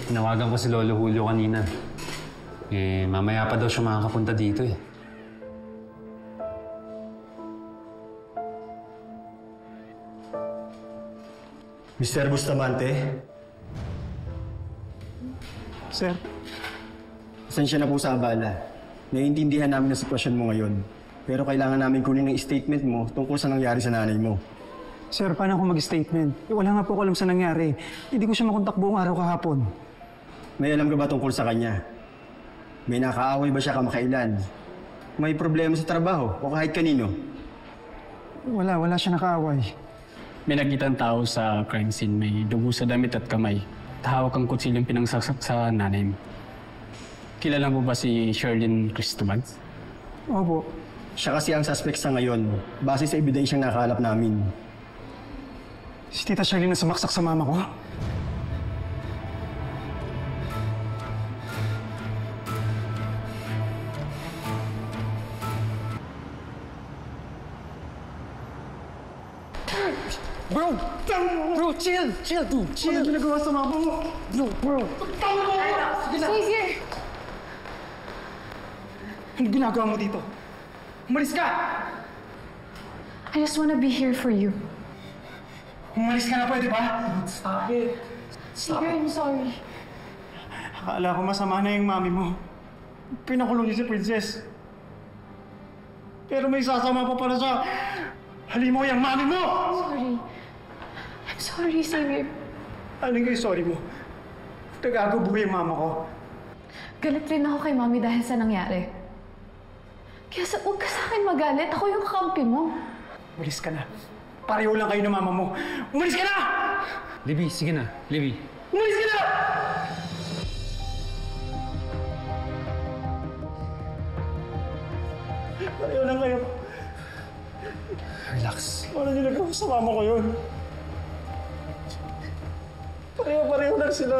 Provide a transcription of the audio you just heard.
Tinawagan ko si Lolo Julio kanina. Mamaya pa daw siya makakapunta dito eh. Mr. Bustamante? Sir? Pasensya na po sa abala. Naiintindihan namin ang sitwasyon mo ngayon. Pero kailangan namin kunin ang statement mo tungkol sa nangyari sa nanay mo. Sir, paano ako mag-statement? Wala nga po ko alam sa nangyari. Hindi ko siya makontak buong araw kahapon. May alam ka ba tungkol sa kanya? May nakaaway ba siya kamakailan? May problema sa trabaho o kahit kanino? Wala siya nakaaway. May nakitang tao sa crime scene, may dugo sa damit at kamay. Tahawak ang kutsilyong pinangsaksak sa nanay mo. Kilala mo ba si Sherlyn Cristobal? Opo. Siya kasi ang suspect sa ngayon, base sa ebidensyang nakakalap namin. Si Tita Sherlyn na sumaksak sa mama ko? Bro, chill, dude, chill. Ano ginagawa sa mama mo? Bro. Stay here! Ano ginagawa mo dito? Umalis ka! I just wanna be here for you. Umalis ka na, pwede ba? Stop it. Xavier, I'm sorry. Akala ko masama na yung mami mo. Pinakulong niya si Princess. Pero may sasama pa pala sa halimaw yung mami mo! Sorry. I'm sorry, Xavier. Ano yung sorry mo? Nagagabuhay yung mama ko. Galit rin ako kay mami dahil sa nangyari. Kaya huwag ka sa akin magalit. Ako yung kampi mo. Umalis ka na. Pareho lang kayo ng mama mo. Umalis ka na! Libby, sige na. Libby. Umalis ka na! Pareho lang kayo. Relax. Ano niyo nagawa sa mama ko yun? Pareho lang sila.